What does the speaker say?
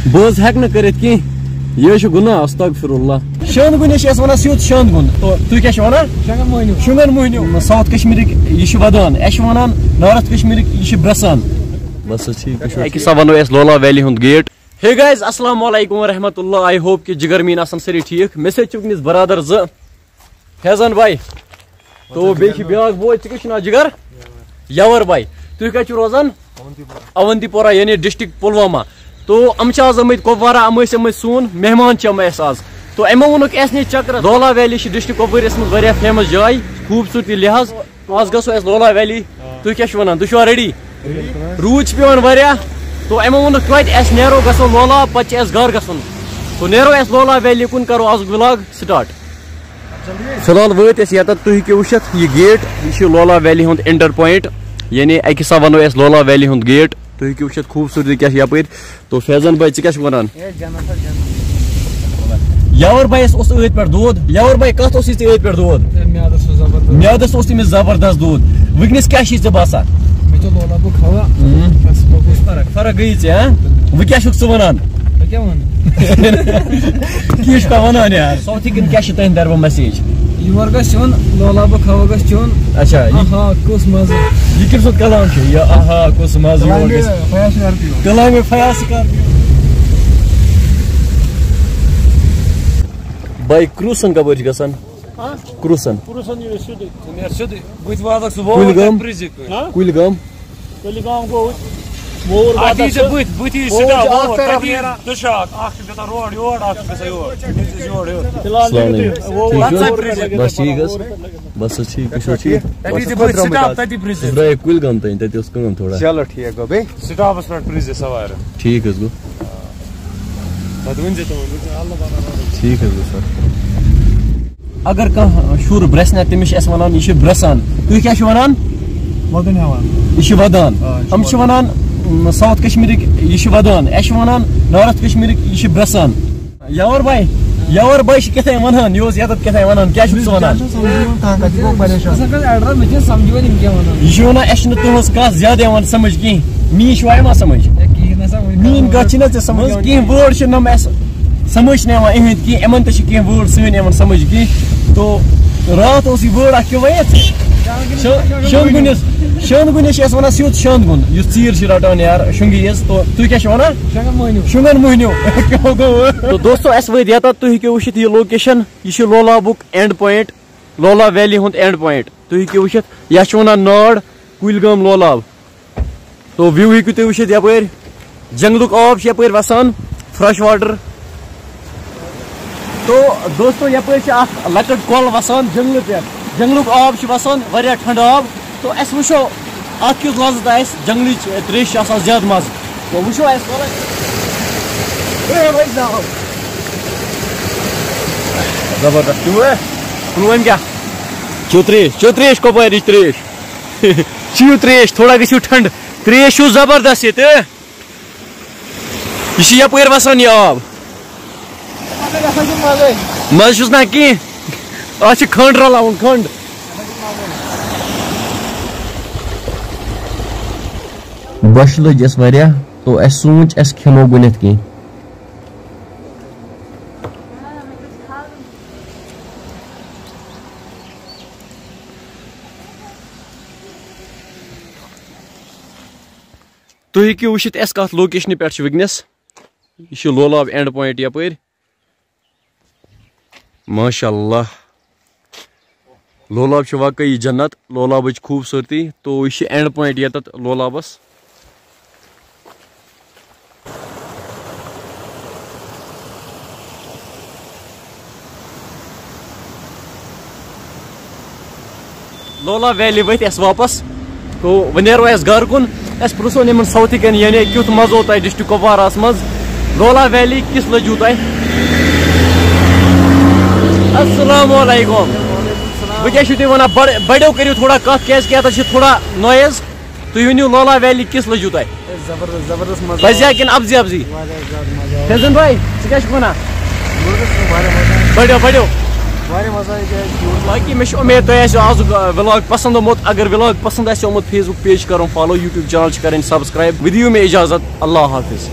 بہت ہیکہ کرت کی یہ گناہ استغفر اللہ شند گن ونان سیود شند گن تو تھی کیا ونان شنگن مہنیو ساؤتھ کشمیرک یہ ودان اس ونان نارتھ کشمیرک یہ برسان بس ٹھیک سا ونو اس لولاب ویلی ہند گیٹ ہے گائز السلام علیکم ورحمۃ اللہ آئی ہوپ کہ جگر مین آسان ساری ٹھیک مے سۭتۍ چھِ وٕنکیٚنَس برادر زٕ فیضان بھائی تو بیٚیہِ بیاکھ بوے ژٕ کیٛاہ چھُ ناو جگر یاور بھائی تُہۍ کتہِ چھِو روزان اونتی پورہ یعنی ڈسٹرک پلوامہ تو ہم آز آمت کپوارہ ہم سون مہمان آز تو امو وونک اس نش چکر لولاب ویلی ڈسٹرک کپوارس مز فیمس جائے خوبصورتی لحاظ آز گھو اس لولاب ویلی تھی کیا ونان تھی ریڈی روٗد چھُ پیوان واریاہ تو امو وونک توتہِ اس نیرو گژھو لولاب پتہٕ اس گھر گژھُن تو نیرو اس لولاب ویلی کُن کرو آز ولاگ سٹارٹ فی الحال وٲتۍ أسۍ ییٚتٮ۪تھ تُہۍ ہیٚکِو وٕچھِتھ یہِ گیٹ یہِ چھُ لولاب ویلی ہُنٛد انٹر پویِنٹ یعنی اکہِ حساب ونو اس لولاب ویلی ہُنٛد گیٹ تُہۍ ہیٚکِو وٕچھِتھ خوٗبصوٗرتی کیٛاہ چھِ یپٲرۍ تو فیضان بھائی ژٕ کیٛاہ چھُکھ ونان یاور بھایس اوس أتھۍ پٮ۪ٹھ دود یاور بھائی کتھ اوسُے ژےٚ أتھۍ پٮ۪ٹھ دود میادس اوس تٔمِس زبردست دود وٕنکیٚنس کیٛاہ چھُے ژےٚ باسان فرق گٔیی ژےٚ ہاں وۄنۍ کیٛاہ چھُکھ ژٕ ونان کیٛاہ چھُکھا ونان یار ساوتھٕکٮ۪ن کیٛاہ چھِ تُہنٛدِ طرفہٕ میسیج یور گژھِ یُن لولاب کھوا گژھِ یُن اچھا آہا کُس مزٕ یہ کٔمۍ سُنٛد کلام چھُ یہِ آہا کُس مزٕ یور گژھِ کلامِ فیاض سکارپیو بھائی کروسن کپٲرۍ چھِ گژھان کروسن کُلگام بس ٹھیک بس ٹھیک درٛاے کُلگام تانۍ تتہِ ٲس کٲم تھوڑا چلو ٹھیک گوٚو بیٚیہِ سٹاپس پٮ۪ٹھ پرٛژھ سوارِ ٹھیک حظ گوٚو ٹھیک حظ گوٚو سر اگر کانٛہہ شُر برٛسہِ نا تٔمِس چھِ أسۍ ونان یہِ چھُ برٛسان تُہۍ کیٛاہ چھِو ونان یہِ چھُ ودان یِم چھِ ونان ساؤتھ کشمیرک یہ ودان اس ونان نارتھ کشمیرک یہ برسان یاور بھائی چھِ کیٛاہ ونان یہِ اوس ییٚتٮ۪تھ کیٛاہ ونان کیٛاہ چھُکھ ژٕ ونان یہِ چھُ ونان اَسہِ چھُنہٕ تُہٕنٛز کتھ زیادٕ یِوان سمجھ کِہیٖنۍ میٛٲنۍ چھُوا یِوان سمجھ میٛٲنۍ کتھ چھِنہ ژےٚ سمجھ کینٛہہ وٲڈ چھِنہٕ یِم اَسہِ سمجھ چھِنہٕ یِوان یِہٕنٛدۍ کینٛہہ یِمن تہِ چھِ کینٛہہ وٲڈ سٲنۍ یِوان سمجھ کینٛہہ تو راتھ اوس یہِ وٲڈ اکھ کیٛاہ ؤنِتھ شند گُنس چھِ أسۍ ونان سیود شند گُن یُس ژیٖر چھِ رٹان یار شُنگیٖز تو تُہۍ کیٛاہ چھِو ونان شنگن مہنیو تو دوستو اَسہِ وٲتۍ ییٚتٮ۪تھ تُہۍ ہیٚکِو وٕچھِتھ یہِ لوکیشن یہِ چھُ لولابُک اینڈ پویِنٹ لولاب ویلی ہُنٛد اینڈ پویِنٹ تُہۍ ہیٚکِو وٕچھِتھ یتھ چھِ ونان ناڑ کُلگام لولاب تو وِو ہیٚکِو تُہۍ وٕچھِتھ یپٲرۍ جنگلُک آب چھُ یپٲرۍ وسان فرٛیش واٹر تو دوستو یپٲرۍ چھِ اکھ لۄکٕٹ کۄل وسان جنگلہٕ پٮ۪ٹھ جنگلُک آب چھُ وسان واریاہ ٹھنڈٕ آب تو أسۍ وٕچھو اتھ کیُتھ لذت آسہِ جنگلٕچ تریش چھِ آسان زیادٕ مزٕ تو وٕچھو اَسہِ زبردست وۄنۍ کیٛاہ چیٚو تریش کۄپوارِچ تریش چیٚیِو تریش تھوڑا گٔژھِو ٹھنڈٕ تریش چھُو زبردست ییٚتہِ یہِ چھُ یپٲرۍ وسان یہِ آب مزٕ چھُس نہ کینٛہہ اتھ چھِ کھنٛڈ رلاوُن کھنٛڈ بۄچھِ لٔج اَسہِ واریاہ تو اَسہِ سوٗنٛچ اَسہِ کھٮ۪مو گۄڈنٮ۪تھ کینٛہہ تُہۍ ہیٚکِو وٕچھِتھ اَسہِ کتھ لوکیشنہِ پٮ۪ٹھ چھِ وٕنکیٚنس یہِ چھُ لولاب اینڈ پویِنٹ یپٲرۍ ماشاء اللہ لولاب چھُ واقعی جنت لولابٕچ خوٗبصوٗرتی تو یہِ چھِ اینڈ پویِنٹ ییٚتٮ۪تھ لولابس لولاب ویلی ؤتھۍ أسۍ واپس تو وۄنۍ نیرو أسۍ گرٕ کُن أسۍ پرٛژھو یِمن ساوتھٕکٮ۪ن یعنی کیُتھ مزٕ اوس تۄہہِ ڈسٹرک کپوارہس منٛز لولاب ویلی کِژھ لٔجوٕ تۄہہِ السلام علیکم وۄنۍ کیٛاہ چھِو تُہۍ ونان بڑیو کٔرِو تھوڑا کتھ کیٛازِ کہِ ییٚتٮ۪تھ چھِ تھوڑا نویز تُہۍ ؤنِو لولاب ویلی کِژھ لٔجوٕ تۄہہِ مزٕ کِنہٕ ابزی فیضان بھائی ژٕ کیٛاہ چھُکھ ونان بڑیو باقی مےٚ چھِ اُمید تۄہہِ آسیو آزُک ولاگ پسنٛد آمُت اگر ولاگ پسنٛد آسیو آمُت فیس بُک پیج کرُن فالو یوٗٹیوب چینل چھِ کرٕنۍ سبسکرایب وۄنۍ دِیِو مےٚ اجازت اللہ حافظ